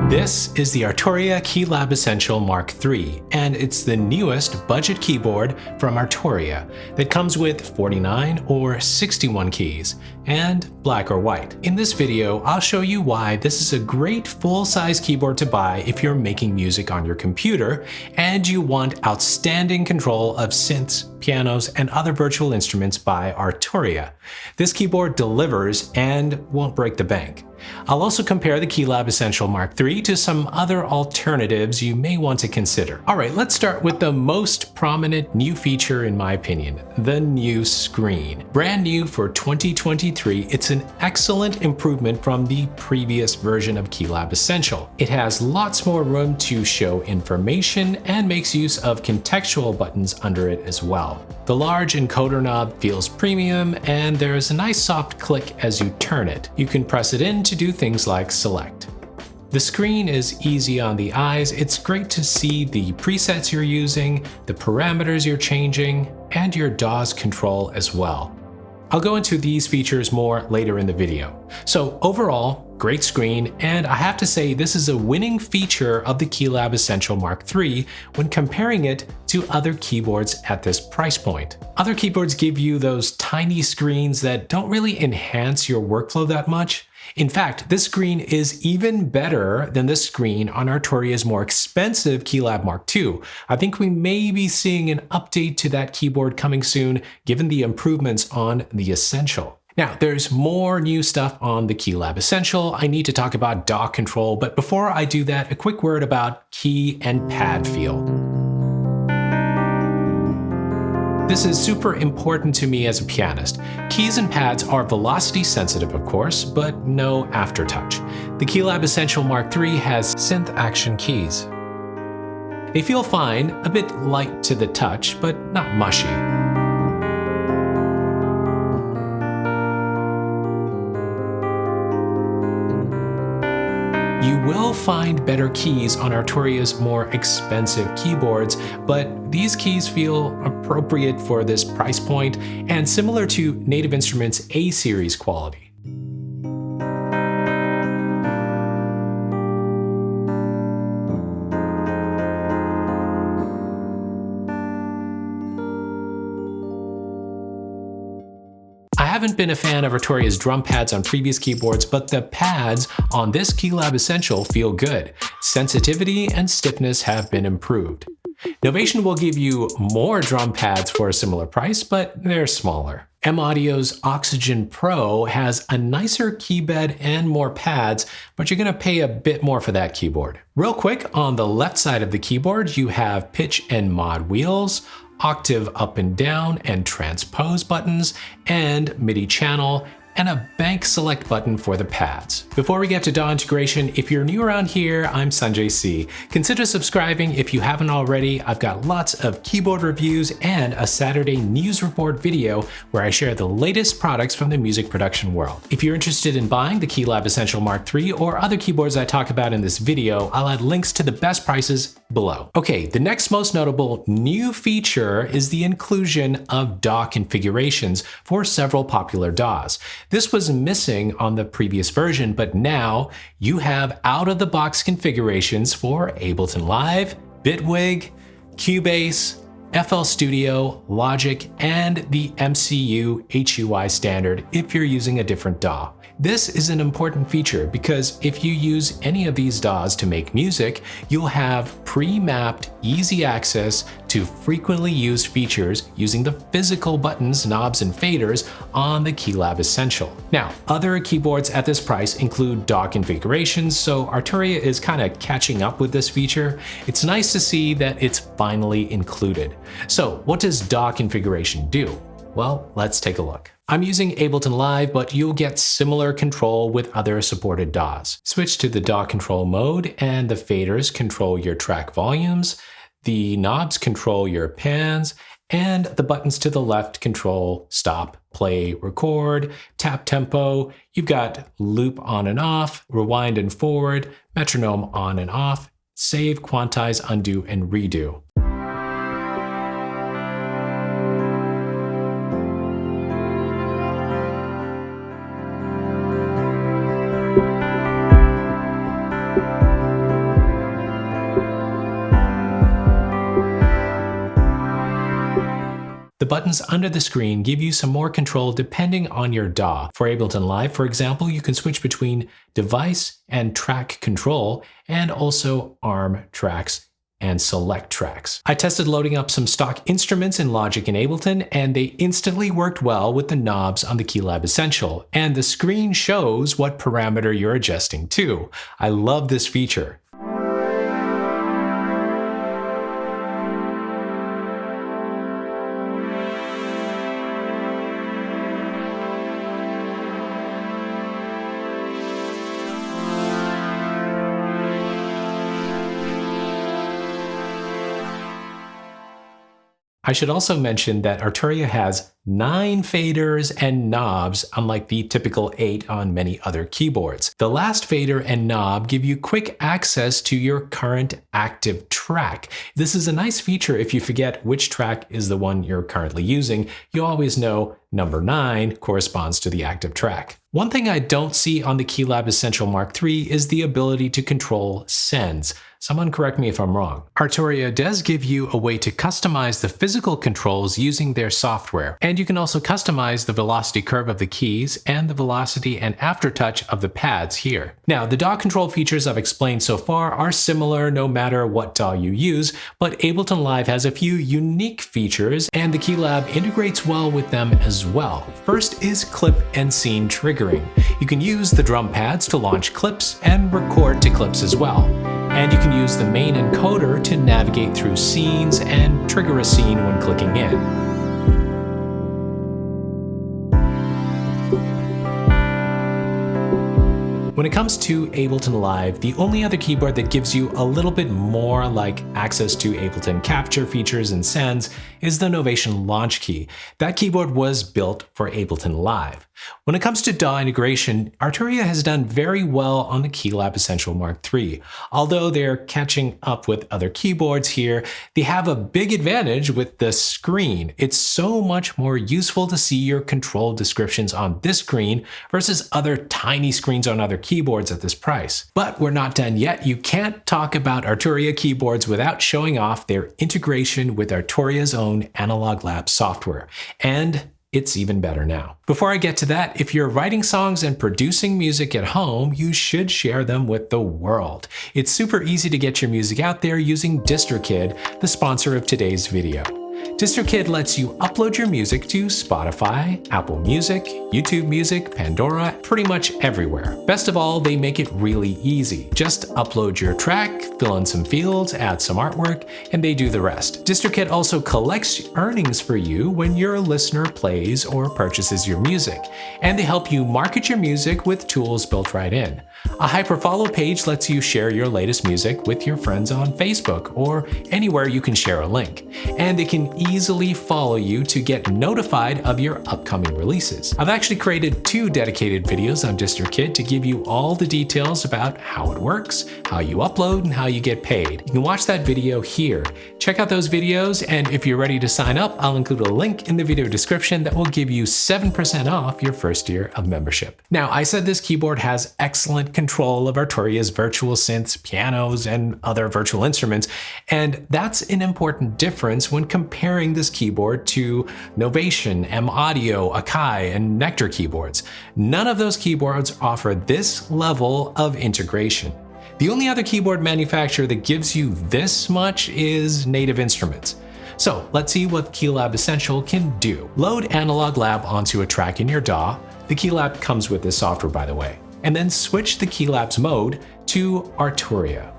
This is the Arturia Keylab Essential MK3, and it's the newest budget keyboard from Arturia that comes with 49 or 61 keys, and black or white. In this video, I'll show you why this is a great full-size keyboard to buy if you're making music on your computer and you want outstanding control of synths, pianos, and other virtual instruments by Arturia. This keyboard delivers and won't break the bank. I'll also compare the Keylab Essential MK3 to some other alternatives you may want to consider. Alright, let's start with the most prominent new feature in my opinion, the new screen. Brand new for 2023, it's an excellent improvement from the previous version of Keylab Essential. It has lots more room to show information and makes use of contextual buttons under it as well. The large encoder knob feels premium, and there's a nice soft click as you turn it. You can press it in to do things like select. The screen is easy on the eyes. It's great to see the presets you're using, the parameters you're changing, and your DAW's control as well. I'll go into these features more later in the video. So overall, great screen, and I have to say this is a winning feature of the Keylab Essential MK3 when comparing it to other keyboards at this price point. Other keyboards give you those tiny screens that don't really enhance your workflow that much. In fact, this screen is even better than the screen on Arturia's more expensive Keylab MK2. I think we may be seeing an update to that keyboard coming soon, given the improvements on the Essential. Now, there's more new stuff on the Keylab Essential. I need to talk about DAW control, but before I do that, a quick word about key and pad feel. This is super important to me as a pianist. Keys and pads are velocity sensitive, of course, but no aftertouch. The Keylab Essential MK3 has synth action keys. They feel fine, a bit light to the touch, but not mushy. You will find better keys on Arturia's more expensive keyboards, but these keys feel appropriate for this price point and similar to Native Instruments' A-series quality. I haven't been a fan of Arturia's drum pads on previous keyboards, but the pads on this Keylab Essential feel good. Sensitivity and stiffness have been improved. Novation will give you more drum pads for a similar price, but they're smaller. M-Audio's Oxygen Pro has a nicer keybed and more pads, but you're going to pay a bit more for that keyboard. Real quick, on the left side of the keyboard, you have pitch and mod wheels, octave up and down and transpose buttons, and MIDI channel, and a bank select button for the pads. Before we get to DAW integration, if you're new around here, I'm SanjayC. Consider subscribing if you haven't already. I've got lots of keyboard reviews and a Saturday news report video where I share the latest products from the music production world. If you're interested in buying the Keylab Essential MK3 or other keyboards I talk about in this video, I'll add links to the best prices below. Okay, the next most notable new feature is the inclusion of DAW configurations for several popular DAWs. This was missing on the previous version, but now you have out-of-the-box configurations for Ableton Live, Bitwig, Cubase, FL Studio, Logic, and the MCU HUI standard if you're using a different DAW. This is an important feature because if you use any of these DAWs to make music, you'll have pre-mapped easy access to frequently used features using the physical buttons, knobs, and faders on the Keylab Essential. Now, other keyboards at this price include DAW configurations, so Arturia is kind of catching up with this feature. It's nice to see that it's finally included. So what does DAW configuration do? Well, let's take a look. I'm using Ableton Live, but you'll get similar control with other supported DAWs. Switch to the DAW control mode, and the faders control your track volumes, the knobs control your pans, and the buttons to the left control stop, play, record, tap tempo. You've got loop on and off, rewind and forward, metronome on and off, save, quantize, undo, and redo. buttons under the screen give you some more control depending on your DAW. For Ableton Live, for example, you can switch between device and track control, and also arm tracks and select tracks. I tested loading up some stock instruments in Logic and Ableton, and they instantly worked well with the knobs on the Keylab Essential, and the screen shows what parameter you're adjusting to. I love this feature. I should also mention that Arturia has 9 faders and knobs, unlike the typical 8 on many other keyboards. The last fader and knob give you quick access to your current active track. This is a nice feature if you forget which track is the one you're currently using. You always know number 9 corresponds to the active track. One thing I don't see on the Keylab Essential MK3 is the ability to control sends. Someone correct me if I'm wrong. Arturia does give you a way to customize the physical controls using their software, and you can also customize the velocity curve of the keys and the velocity and aftertouch of the pads here. Now, the DAW control features I've explained so far are similar no matter what DAW you use, but Ableton Live has a few unique features, and the Keylab integrates well with them as well. First is clip and scene triggering. You can use the drum pads to launch clips and record to clips as well. And you can use the main encoder to navigate through scenes and trigger a scene when clicking in. When it comes to Ableton Live, the only other keyboard that gives you a little bit more like access to Ableton Capture features and sends is the Novation Launch Key. That keyboard was built for Ableton Live. When it comes to DAW integration, Arturia has done very well on the Keylab Essential MK3. Although they're catching up with other keyboards here, they have a big advantage with the screen. It's so much more useful to see your control descriptions on this screen versus other tiny screens on other keyboards at this price. But we're not done yet. You can't talk about Arturia keyboards without showing off their integration with Arturia's own Analog Lab software. And it's even better now. Before I get to that, if you're writing songs and producing music at home, you should share them with the world. It's super easy to get your music out there using DistroKid, the sponsor of today's video. DistroKid lets you upload your music to Spotify, Apple Music, YouTube Music, Pandora, pretty much everywhere. Best of all, they make it really easy. Just upload your track, fill in some fields, add some artwork, and they do the rest. DistroKid also collects earnings for you when your listener plays or purchases your music, and they help you market your music with tools built right in. A hyperfollow page lets you share your latest music with your friends on Facebook or anywhere you can share a link, and they can easily follow you to get notified of your upcoming releases. I've actually created 2 dedicated videos on DistroKid to give you all the details about how it works, how you upload, and how you get paid. You can watch that video here. Check out those videos, and if you're ready to sign up, I'll include a link in the video description that will give you 7% off your first year of membership. Now, I said this keyboard has excellent control of Arturia's virtual synths, pianos, and other virtual instruments, and that's an important difference when comparing this keyboard to Novation, M-Audio, Akai, and Nectar keyboards. None of those keyboards offer this level of integration. The only other keyboard manufacturer that gives you this much is Native Instruments. So let's see what Keylab Essential can do. Load Analog Lab onto a track in your DAW. The Keylab comes with this software, by the way. And then switch the Keylab's mode to Arturia.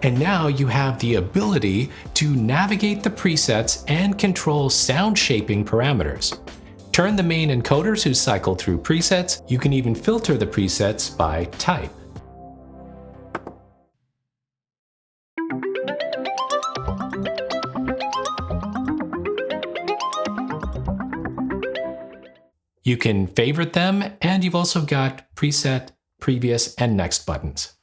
And now you have the ability to navigate the presets and control sound shaping parameters. Turn the main encoder to cycle through presets. You can even filter the presets by type. You can favorite them, and you've also got preset, previous, and next buttons.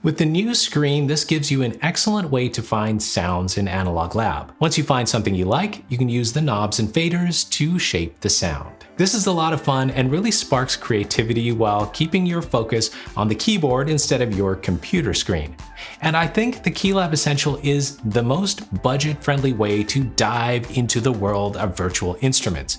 With the new screen, this gives you an excellent way to find sounds in Analog Lab. Once you find something you like, you can use the knobs and faders to shape the sound. This is a lot of fun and really sparks creativity while keeping your focus on the keyboard instead of your computer screen. And I think the Keylab Essential is the most budget-friendly way to dive into the world of virtual instruments.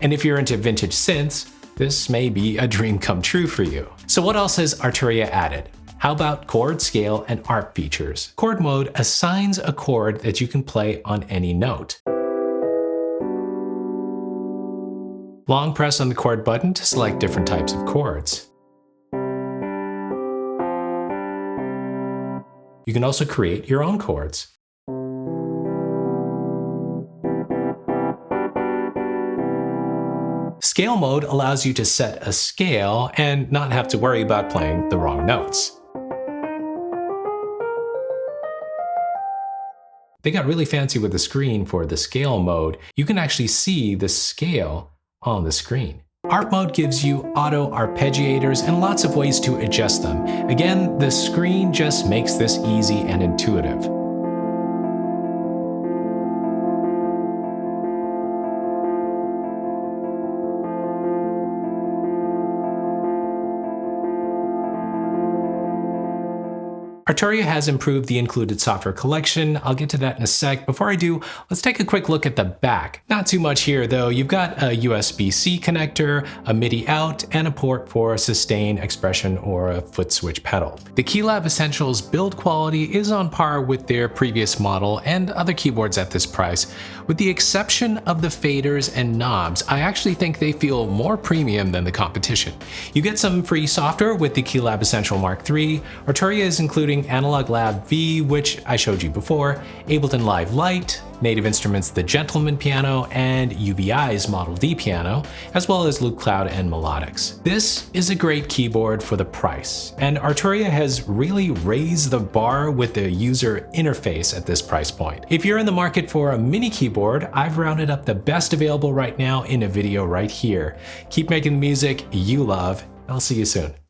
And if you're into vintage synths, this may be a dream come true for you. So what else has Arturia added? How about chord, scale, and ARP features? Chord mode assigns a chord that you can play on any note. Long press on the chord button to select different types of chords. You can also create your own chords. Scale mode allows you to set a scale and not have to worry about playing the wrong notes. They got really fancy with the screen for the scale mode. You can actually see the scale on the screen. ARP mode gives you auto arpeggiators and lots of ways to adjust them. Again, the screen just makes this easy and intuitive. Arturia has improved the included software collection. I'll get to that in a sec. Before I do, let's take a quick look at the back. Not too much here though. You've got a USB-C connector, a MIDI out, and a port for a sustain, expression, or a foot switch pedal. The Keylab Essential's build quality is on par with their previous model and other keyboards at this price. With the exception of the faders and knobs, I actually think they feel more premium than the competition. You get some free software with the Keylab Essential Mark III. Arturia is including Analog Lab V, which I showed you before, Ableton Live Lite, Native Instruments The Gentleman Piano, and UVI's Model D piano, as well as Loop Cloud and Melodics. This is a great keyboard for the price, and Arturia has really raised the bar with the user interface at this price point. If you're in the market for a mini keyboard, I've rounded up the best available right now in a video right here. Keep making the music you love. I'll see you soon.